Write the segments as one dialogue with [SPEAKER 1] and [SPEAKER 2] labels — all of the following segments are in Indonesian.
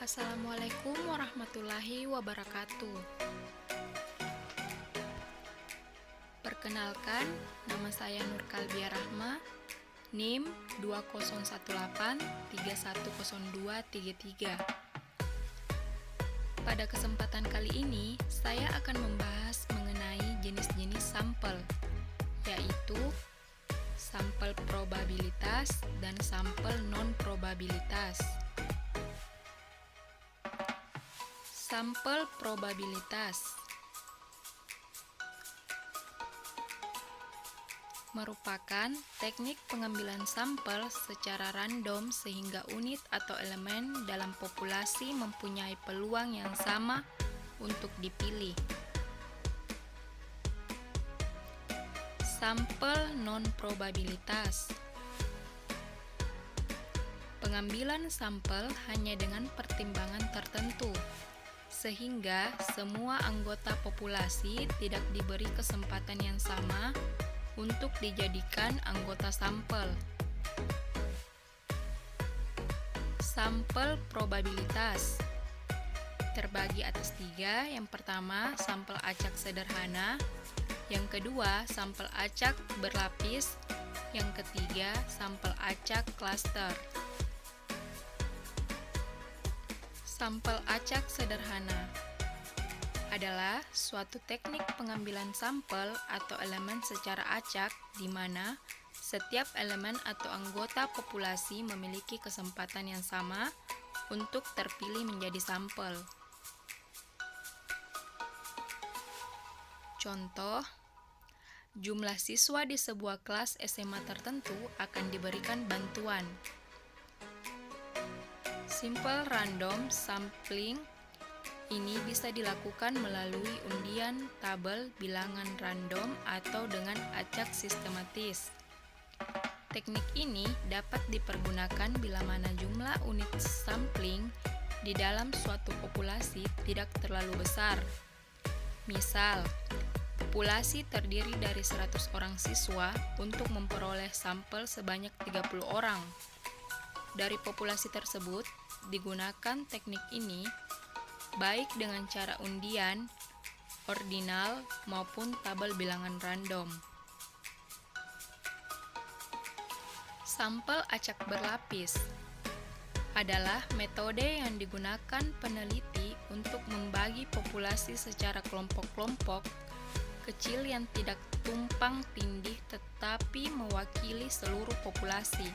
[SPEAKER 1] Assalamualaikum warahmatullahi wabarakatuh. Perkenalkan, nama saya Nur Kalbia Rahma, NIM 2018310233. Pada kesempatan kali ini, saya akan membahas mengenai jenis-jenis sampel, yaitu sampel probabilitas dan sampel non-probabilitas. Sampel probabilitas merupakan teknik pengambilan sampel secara random sehingga unit atau elemen dalam populasi mempunyai peluang yang sama untuk dipilih. Sampel non-probabilitas. Pengambilan sampel hanya dengan pertimbangan tertentu, sehingga semua anggota populasi tidak diberi kesempatan yang sama untuk dijadikan anggota sampel. Sampel probabilitas terbagi atas 3. Yang pertama, sampel acak sederhana. Yang kedua, sampel acak berlapis. Yang ketiga, sampel acak klaster. Sampel acak sederhana adalah suatu teknik pengambilan sampel atau elemen secara acak di mana setiap elemen atau anggota populasi memiliki kesempatan yang sama untuk terpilih menjadi sampel. Contoh, jumlah siswa di sebuah kelas SMA tertentu akan diberikan bantuan. Simple random sampling ini bisa dilakukan melalui undian tabel bilangan random atau dengan acak sistematis. Teknik ini dapat dipergunakan bila mana jumlah unit sampling di dalam suatu populasi tidak terlalu besar. Misal, populasi terdiri dari 100 orang siswa untuk memperoleh sampel sebanyak 30 orang. Dari populasi tersebut, digunakan teknik ini baik dengan cara undian, ordinal, maupun tabel bilangan random. Sampel acak berlapis adalah metode yang digunakan peneliti untuk membagi populasi secara kelompok-kelompok kecil yang tidak tumpang tindih tetapi mewakili seluruh populasi.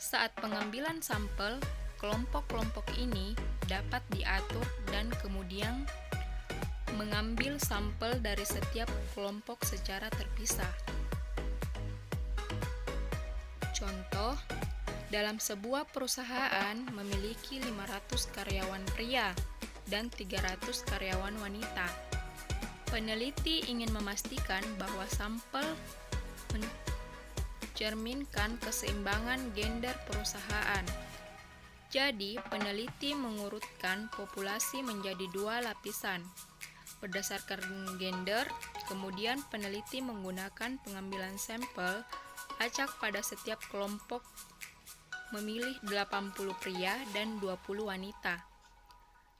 [SPEAKER 1] Saat pengambilan sampel, kelompok-kelompok ini dapat diatur dan kemudian mengambil sampel dari setiap kelompok secara terpisah. Contoh, dalam sebuah perusahaan memiliki 500 karyawan pria dan 300 karyawan wanita. Peneliti ingin memastikan bahwa sampel mencerminkan keseimbangan gender perusahaan. Jadi, peneliti mengurutkan populasi menjadi 2 lapisan. Berdasarkan gender, kemudian peneliti menggunakan pengambilan sampel acak pada setiap kelompok memilih 80 pria dan 20 wanita,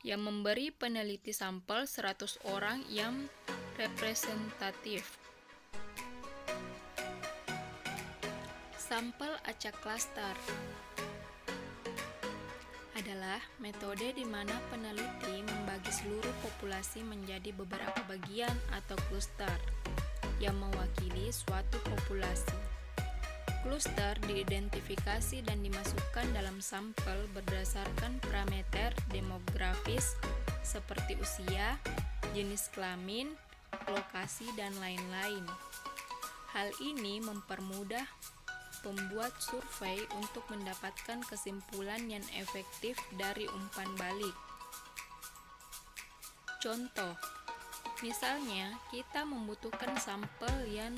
[SPEAKER 1] yang memberi peneliti sampel 100 orang yang representatif. Sampel acak klaster adalah metode di mana peneliti membagi seluruh populasi menjadi beberapa bagian atau kluster yang mewakili suatu populasi. Kluster diidentifikasi dan dimasukkan dalam sampel berdasarkan parameter demografis seperti usia, jenis kelamin, lokasi, dan lain-lain. Hal ini mempermudah pembuat survei untuk mendapatkan kesimpulan yang efektif dari umpan balik. Contoh, misalnya kita membutuhkan sampel yang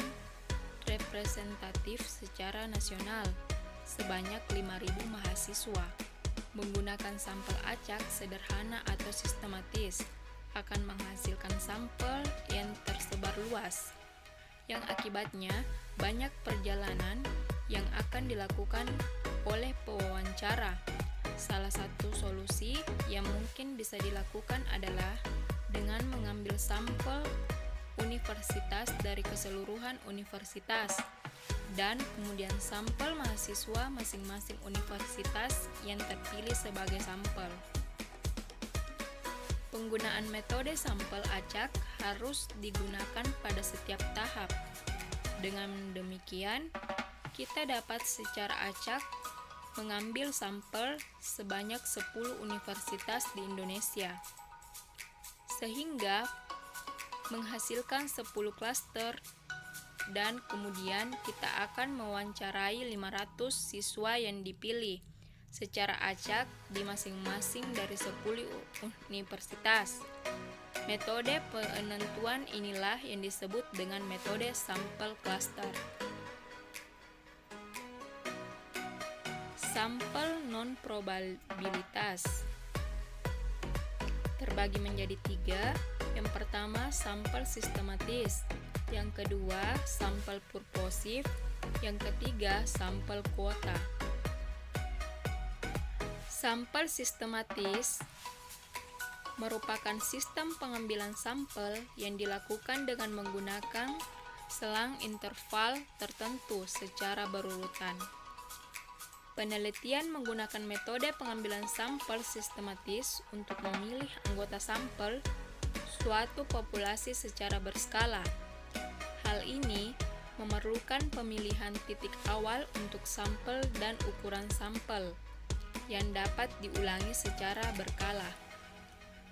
[SPEAKER 1] representatif secara nasional sebanyak 5.000 mahasiswa. Menggunakan sampel acak sederhana atau sistematis akan menghasilkan sampel yang tersebar luas, yang akibatnya banyak perjalanan yang akan dilakukan oleh pewawancara. Salah Salah satu solusi yang mungkin bisa dilakukan adalah dengan mengambil sampel universitas dari keseluruhan universitas dan kemudian sampel mahasiswa masing-masing universitas yang terpilih sebagai sampel. Penggunaan metode sampel acak harus digunakan pada setiap tahap. Dengan demikian, kita dapat secara acak mengambil sampel sebanyak 10 universitas di Indonesia, sehingga menghasilkan 10 klaster, dan kemudian kita akan mewawancarai 500 siswa yang dipilih secara acak di masing-masing dari 10 universitas. Metode penentuan inilah yang disebut dengan metode sampel klaster. Sampel non-probabilitas terbagi menjadi 3. Yang pertama, sampel sistematis. Yang kedua, sampel purposif. Yang ketiga, sampel kuota. Sampel sistematis merupakan sistem pengambilan sampel yang dilakukan dengan menggunakan selang interval tertentu secara berurutan. Penelitian menggunakan metode pengambilan sampel sistematis untuk memilih anggota sampel suatu populasi secara berskala. Hal ini memerlukan pemilihan titik awal untuk sampel dan ukuran sampel yang dapat diulangi secara berkala.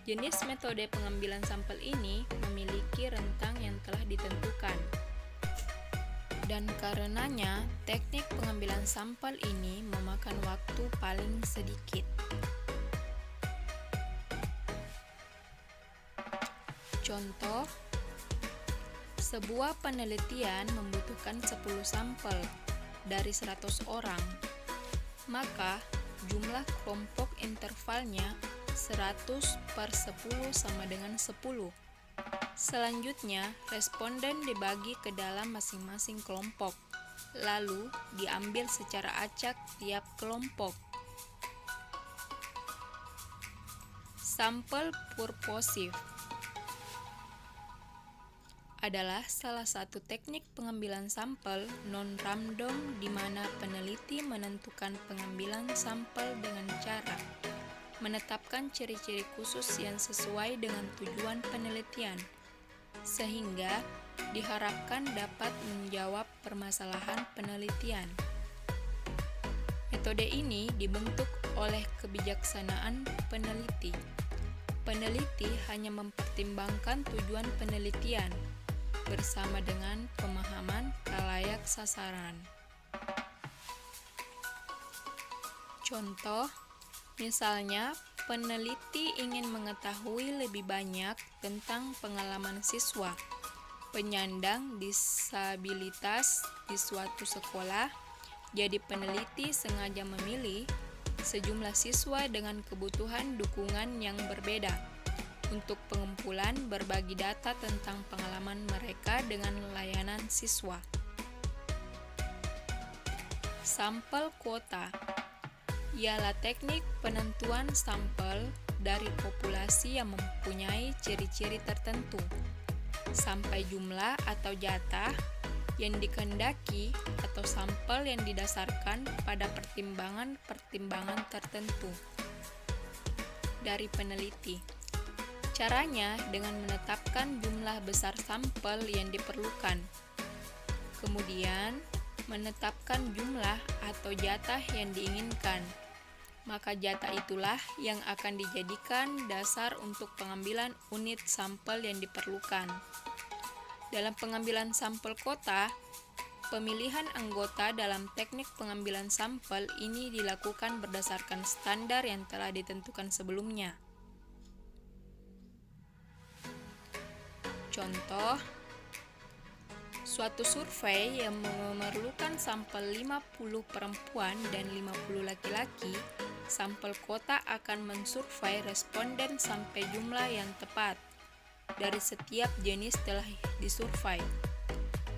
[SPEAKER 1] Jenis metode pengambilan sampel ini memiliki rentang yang telah ditentukan. Dan karenanya, teknik pengambilan sampel ini memakan waktu paling sedikit. Contoh, sebuah penelitian membutuhkan 10 sampel dari 100 orang, maka jumlah kelompok intervalnya 100/10 sama dengan 10. Selanjutnya, responden dibagi ke dalam masing-masing kelompok, lalu diambil secara acak tiap kelompok. Sampel purposif adalah salah satu teknik pengambilan sampel non-random di mana peneliti menentukan pengambilan sampel dengan cara menetapkan ciri-ciri khusus yang sesuai dengan tujuan penelitian, sehingga diharapkan dapat menjawab permasalahan penelitian. Metode ini dibentuk oleh kebijaksanaan peneliti. Peneliti hanya mempertimbangkan tujuan penelitian bersama dengan pemahaman khalayak sasaran. Contoh, misalnya peneliti ingin mengetahui lebih banyak tentang pengalaman siswa penyandang disabilitas di suatu sekolah. Jadi peneliti sengaja memilih sejumlah siswa dengan kebutuhan dukungan yang berbeda untuk pengumpulan berbagi data tentang pengalaman mereka dengan layanan siswa. Sampel kuota ialah teknik penentuan sampel dari populasi yang mempunyai ciri-ciri tertentu sampai jumlah atau jatah yang dikehendaki atau sampel yang didasarkan pada pertimbangan-pertimbangan tertentu dari peneliti. Caranya dengan menetapkan jumlah besar sampel yang diperlukan, kemudian menetapkan jumlah atau jatah yang diinginkan. Maka jatah itulah yang akan dijadikan dasar untuk pengambilan unit sampel yang diperlukan. Dalam pengambilan sampel kuota, pemilihan anggota dalam teknik pengambilan sampel ini dilakukan berdasarkan standar yang telah ditentukan sebelumnya. Contoh, suatu survei yang memerlukan sampel 50 perempuan dan 50 laki-laki, sampel kuota akan mensurvei responden sampai jumlah yang tepat dari setiap jenis telah disurvei.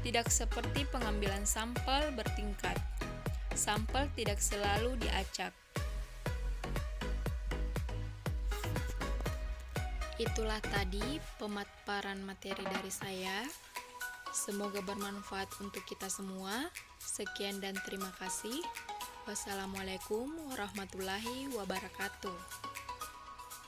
[SPEAKER 1] Tidak seperti pengambilan sampel bertingkat, sampel tidak selalu diacak. Itulah tadi pemaparan materi dari saya. Semoga bermanfaat untuk kita semua. Sekian dan terima kasih. Wassalamualaikum warahmatullahi wabarakatuh.